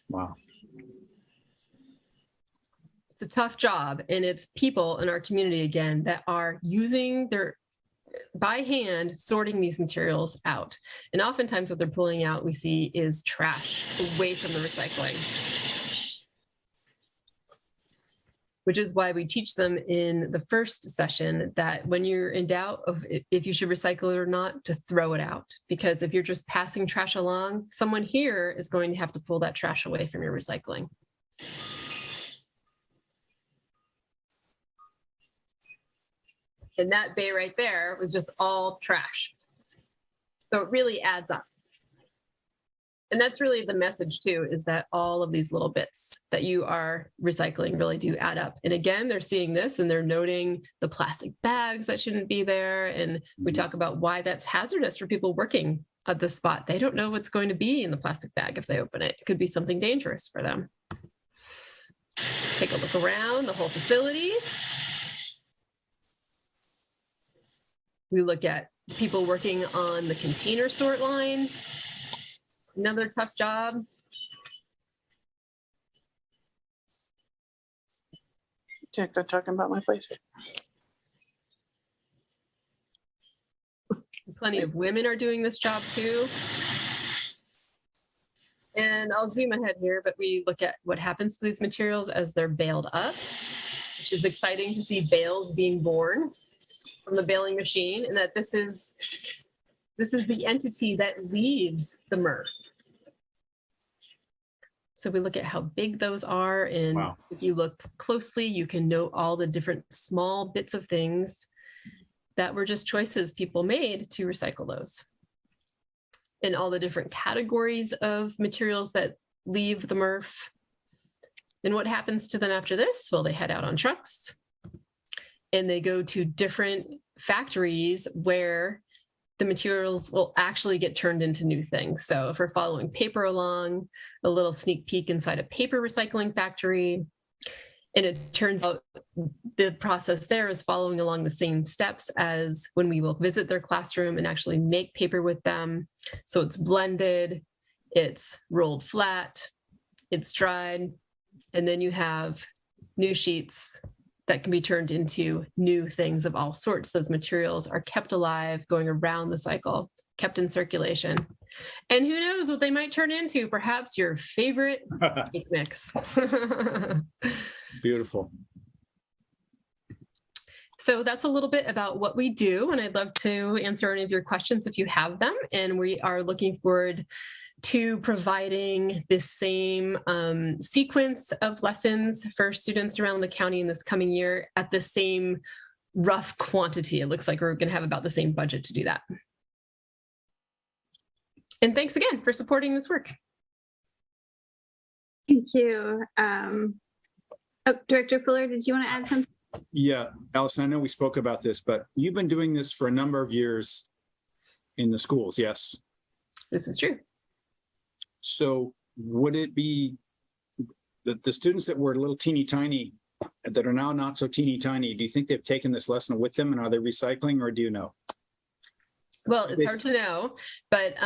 Wow. It's a tough job, and it's people in our community, again, that are using by hand sorting these materials out. And oftentimes what they're pulling out, we see, is trash away from the recycling, which is why we teach them in the first session that when you're in doubt of if you should recycle it or not, to throw it out. Because if you're just passing trash along, someone here is going to have to pull that trash away from your recycling. And that bay right there was just all trash. So it really adds up. And that's really the message too, is that all of these little bits that you are recycling really do add up. And again, they're seeing this and they're noting the plastic bags that shouldn't be there. And we talk about why that's hazardous for people working at this spot. They don't know what's going to be in the plastic bag if they open it. It could be something dangerous for them. Take a look around the whole facility. We look at people working on the container sort line. Another tough job. Jack, I'm talking about my place. Plenty of women are doing this job too. And I'll zoom ahead here, but we look at what happens to these materials as they're baled up, which is exciting to see bales being born from the baling machine, and that this is the entity that leaves the MRF. So we look at how big those are, and Wow. If you look closely, you can note all the different small bits of things that were just choices people made to recycle those. And all the different categories of materials that leave the MRF. And what happens to them after this? Well, they head out on trucks and they go to different factories where the materials will actually get turned into new things. So if we're following paper along, a little sneak peek inside a paper recycling factory, and it turns out the process there is following along the same steps as when we will visit their classroom and actually make paper with them. So it's blended, it's rolled flat, it's dried, and then you have new sheets that can be turned into new things of all sorts. Those materials are kept alive, going around the cycle, kept in circulation. And who knows what they might turn into, perhaps your favorite cake mix. Beautiful. So that's a little bit about what we do, and I'd love to answer any of your questions if you have them. And we are looking forward to providing this same sequence of lessons for students around the county in this coming year at the same rough quantity. It looks like we're going to have about the same budget to do that. And thanks again for supporting this work. Thank you. Director Fuller, did you want to add something? Yeah, Allison, I know we spoke about this, but you've been doing this for a number of years in the schools, yes? This is true. So would it be that the students that were a little teeny tiny, that are now not so teeny tiny, do you think they've taken this lesson with them, and are they recycling, or do you know? Well, it's hard to know, but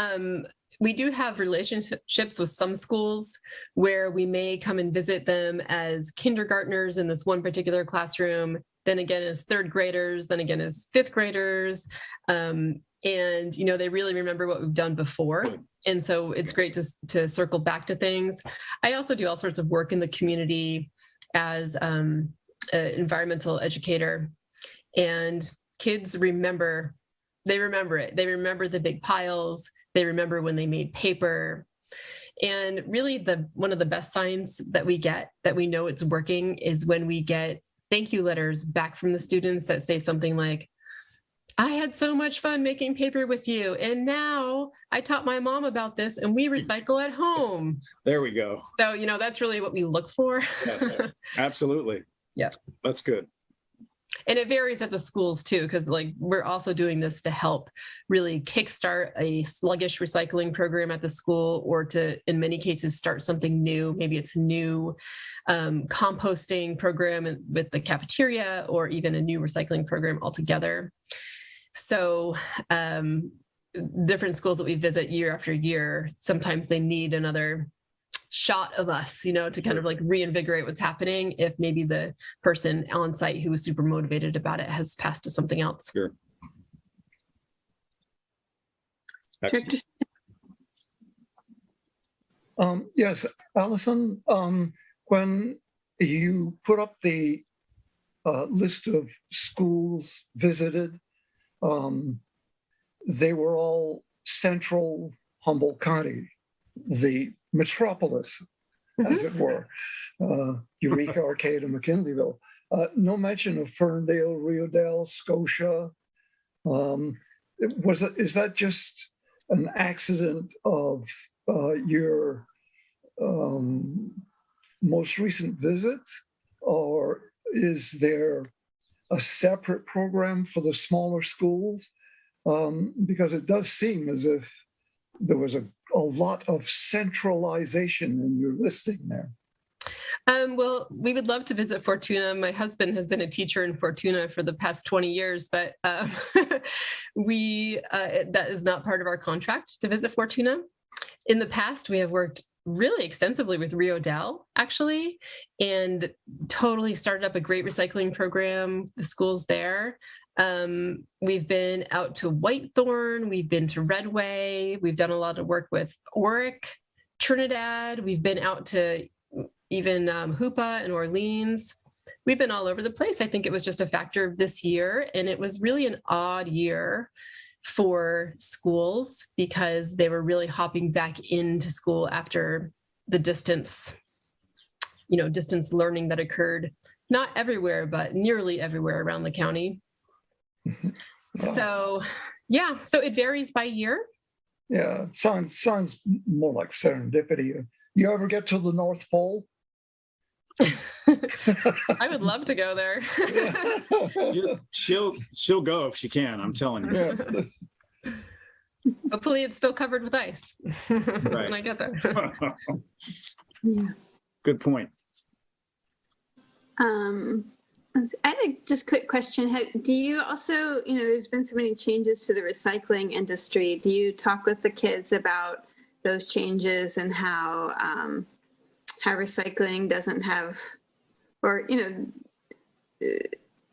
we do have relationships with some schools where we may come and visit them as kindergartners in this one particular classroom, then again as third graders, then again as fifth graders. And, you know, they really remember what we've done before. And so it's great to circle back to things. I also do all sorts of work in the community as an environmental educator, and kids remember, they remember it. They remember the big piles. They remember when they made paper. And really one of the best signs that we get that we know it's working is when we get thank you letters back from the students that say something like, I had so much fun making paper with you, and now I taught my mom about this and we recycle at home. There we go. So, you know, that's really what we look for. Yeah, absolutely. Yeah. That's good. And it varies at the schools too, because like we're also doing this to help really kickstart a sluggish recycling program at the school, or to, in many cases, start something new. Maybe it's a new composting program with the cafeteria, or even a new recycling program altogether. So different schools that we visit year after year, sometimes they need another shot of us, you know, to kind of like reinvigorate what's happening if maybe the person on site who was super motivated about it has passed to something else. Sure. Excellent. Director, Yes, Allison, when you put up the list of schools visited, they were all central Humboldt County, the metropolis, as it were, Eureka, Arcata, McKinleyville. No mention of Ferndale, Riodale, Scotia. Is that just an accident of your most recent visits, or is there a separate program for the smaller schools? Because it does seem as if there was a lot of centralization in your listing there. Well, we would love to visit Fortuna. My husband has been a teacher in Fortuna for the past 20 years, but that is not part of our contract to visit Fortuna. In the past, we have worked really extensively with Riodale, actually, and totally started up a great recycling program, the schools there. We've been out to Whitethorn, we've been to Redway, we've done a lot of work with Oric, Trinidad, we've been out to even Hoopa and Orleans. We've been all over the place. I think it was just a factor of this year, and it was really an odd year for schools because they were really hopping back into school after the distance learning that occurred, not everywhere, but nearly everywhere around the county. So, yeah, so it varies by year. Yeah, sounds more like serendipity. You ever get to the North Pole? I would love to go there. She'll go if she can, I'm telling you. Yeah. Hopefully it's still covered with ice when I get there. yeah. Good point. I had a just quick question. Do you also, there's been so many changes to the recycling industry. Do you talk with the kids about those changes and how recycling doesn't have, or,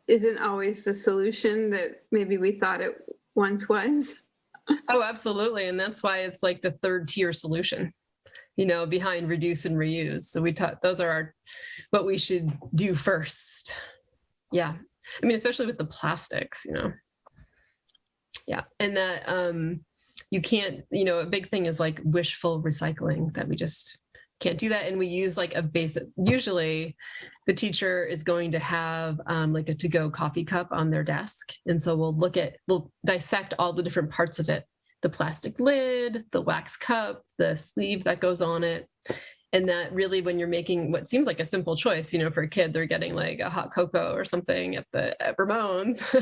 isn't always the solution that maybe we thought it once was? Oh, absolutely. And that's why it's like the third tier solution, behind reduce and reuse. So we taught those are what we should do first. Yeah. I mean, especially with the plastics, Yeah. And that you can't, a big thing is like wishful recycling, that we just can't do that. And we use like a basic, usually the teacher is going to have like a to-go coffee cup on their desk. And so we'll dissect all the different parts of it, the plastic lid, the wax cup, the sleeve that goes on it. And that really, when you're making what seems like a simple choice, for a kid, they're getting like a hot cocoa or something at Ramone's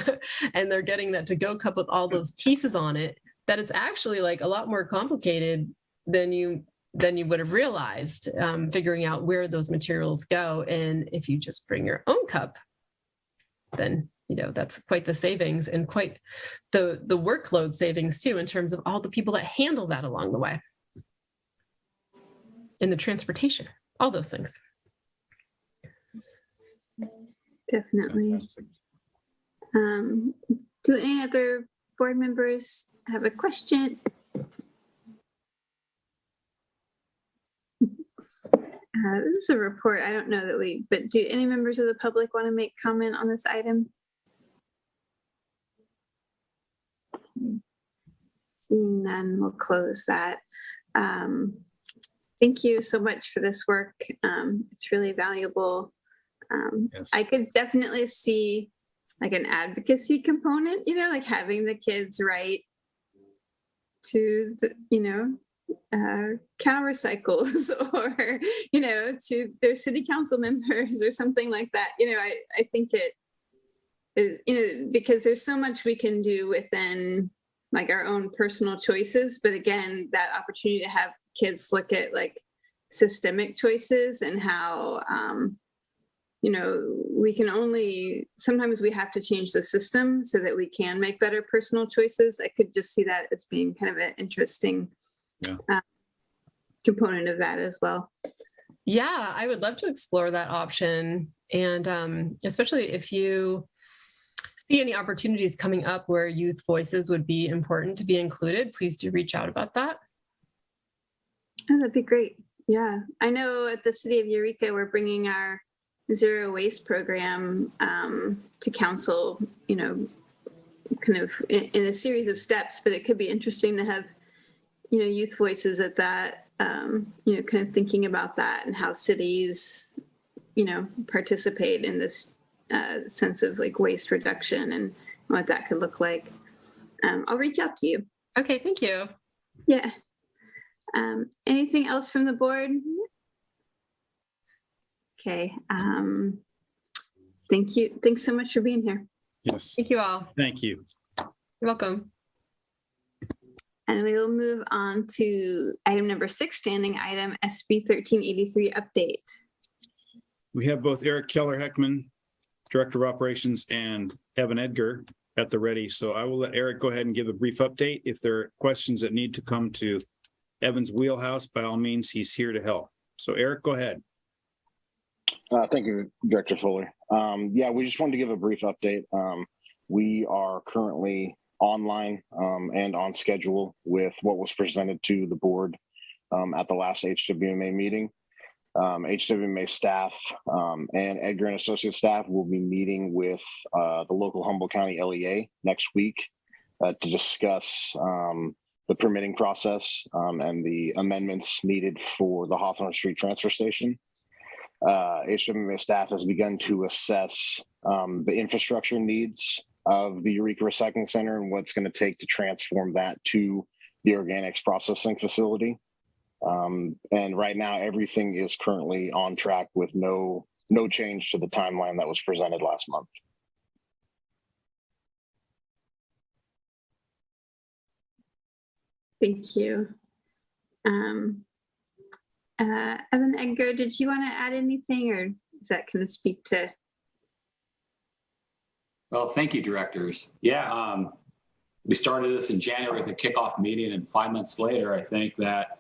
and they're getting that to-go cup with all those pieces on it, that it's actually like a lot more complicated than you would have realized, figuring out where those materials go. And if you just bring your own cup, then, that's quite the savings and quite the workload savings too, in terms of all the people that handle that along the way. In the transportation, all those things. Definitely. Do any other board members have a question? This is a report. I don't know but do any members of the public want to make comment on this item? Seeing none, we'll close that. Thank you so much for this work. It's really valuable. Yes. I could definitely see like an advocacy component, like having the kids write to the, cow recycles or, to their city council members or something like that. I think it is, because there's so much we can do within like our own personal choices. But again, that opportunity to have kids look at like systemic choices and how, sometimes we have to change the system so that we can make better personal choices. I could just see that as being kind of an interesting component of that as well. Yeah, I would love to explore that option. And especially if you see any opportunities coming up where youth voices would be important to be included, please do reach out about that. Oh, that'd be great. Yeah, I know at the City of Eureka, we're bringing our zero waste program to council, kind of in a series of steps, but it could be interesting to have, youth voices at that, kind of thinking about that and how cities, participate in this sense of like waste reduction and what that could look like. I'll reach out to you. Okay, thank you. Yeah. Anything else from the board? Okay. Thank you. Thanks so much for being here. Yes, Thank you all. thank you. You're welcome. And we will move on to item number 6, standing item SB 1383 update. We have both Eric Keller-Heckman, Director of Operations, and Evan Edgar at the ready. So I will let Eric go ahead and give a brief update. If there are questions that need to come to Evan's wheelhouse, by all means, he's here to help. So Eric, go ahead. Thank you, Director Fuller. Yeah, we just wanted to give a brief update. We are currently online and on schedule with what was presented to the board at the last HWMA meeting. HWMA staff and Edgar and Associate staff will be meeting with the local Humboldt County LEA next week to discuss the permitting process and the amendments needed for the Hawthorne Street transfer station. HWMA staff has begun to assess the infrastructure needs of the Eureka Recycling Center and what's going to take to transform that to the organics processing facility. And right now, everything is currently on track with no change to the timeline that was presented last month. Thank you. Evan Edgar, did you want to add anything, or does that kind of speak to? Well, thank you, directors. Yeah, we started this in January with a kickoff meeting, and 5 months later, I think that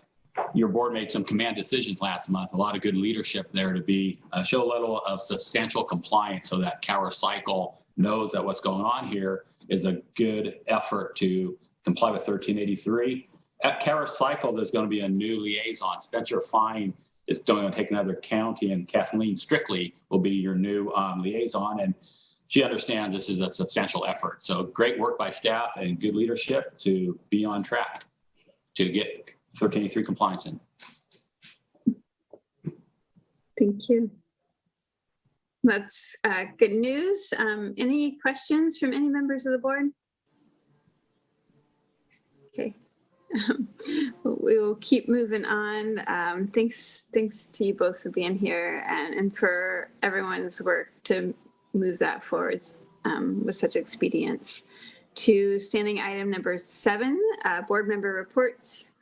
your board made some command decisions last month. A lot of good leadership there to be show a level of substantial compliance, so that Cal Recycle knows that what's going on here is a good effort to comply with 1383. At Cal Recycle, there's going to be a new liaison. Spencer Fine is going to take another county, and Kathleen Strictly will be your new liaison. And she understands this is a substantial effort. So great work by staff and good leadership to be on track to get 1383 compliance in. Thank you. That's good news. Any questions from any members of the board? Okay. We will keep moving on. Thanks to you both for being here and for everyone's work to move that forward with such expedience. To standing item number 7, board member reports.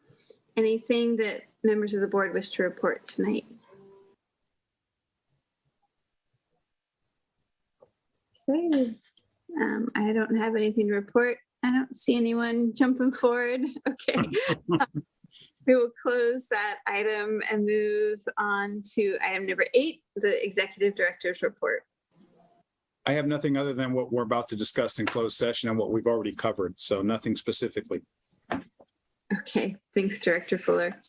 Anything that members of the board wish to report tonight? Okay. I don't have anything to report. I don't see anyone jumping forward. Okay. We will close that item and move on to item number 8, the executive director's report. I have nothing other than what we're about to discuss in closed session and what we've already covered. So nothing specifically. Okay, thanks, Director Fuller.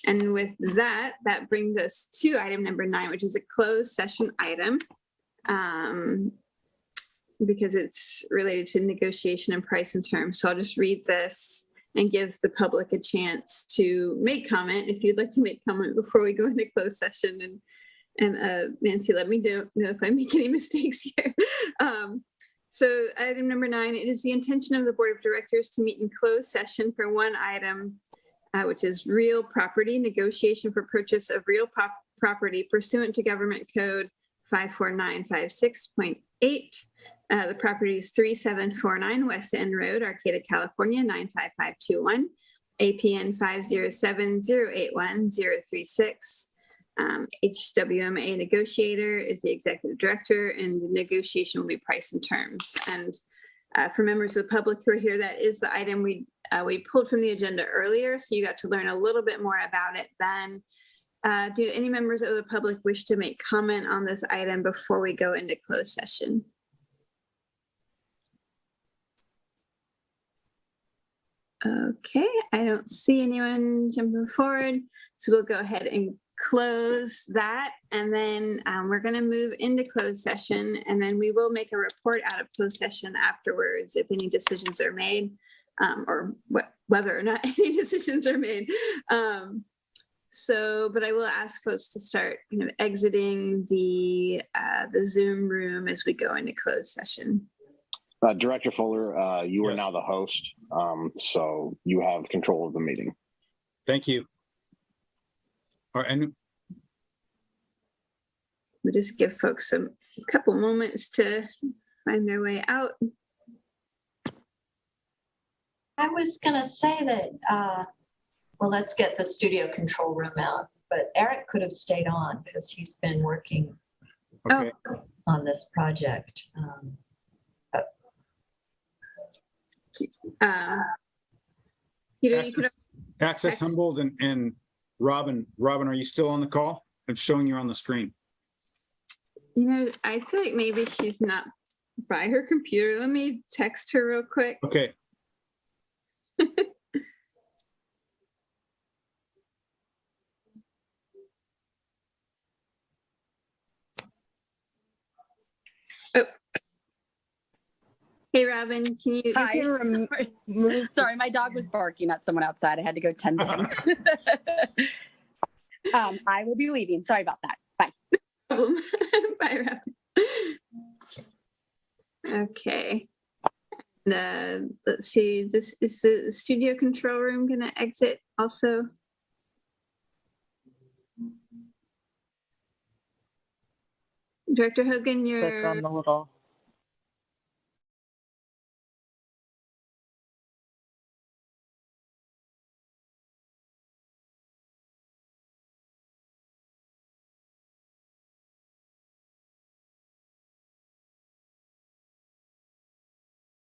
And with that, that brings us to item number 9, which is a closed session item because it's related to negotiation and price and terms. So I'll just read this and give the public a chance to make comment if you'd like to make comment before we go into closed session. And Nancy, let me know if I make any mistakes here. So item number 9, it is the intention of the Board of Directors to meet in closed session for one item, which is real property, negotiation for purchase of real property pursuant to Government Code 54956.8. The property is 3749 West End Road, Arcata, California, 95521, APN 507081036. HWMA negotiator is the executive director, and the negotiation will be price and terms. And for members of the public who are here, that is the item we pulled from the agenda earlier, so you got to learn a little bit more about it then. Do any members of the public wish to make comment on this item before we go into closed session? Okay, I don't see anyone jumping forward. So we'll go ahead and close that. And then we're going to move into closed session. And then we will make a report out of closed session afterwards if any decisions are made, or whether or not any decisions are made. But I will ask folks to start exiting the Zoom room as we go into closed session. Director Fuller, you are Yes. now the host, so you have control of the meeting. Thank you. All right, and We'll just give folks a couple moments to find their way out. I was gonna say that, well, let's get the studio control room out, but Eric could have stayed on because he's been working okay, on this project. Peter, you could. Access Humboldt and Robin, are you still on the call? I'm showing you on the screen. I feel like maybe she's not by her computer. Let me text her real quick. Okay. Oh. Hey, Robin, can you? Hi. Sorry, my dog was barking at someone outside. I had to go tend to him. I will be leaving. Sorry about that. Bye. Bye, Robin. Okay. Let's see. This is the studio control room going to exit also. Director Hogan, Click you're on the little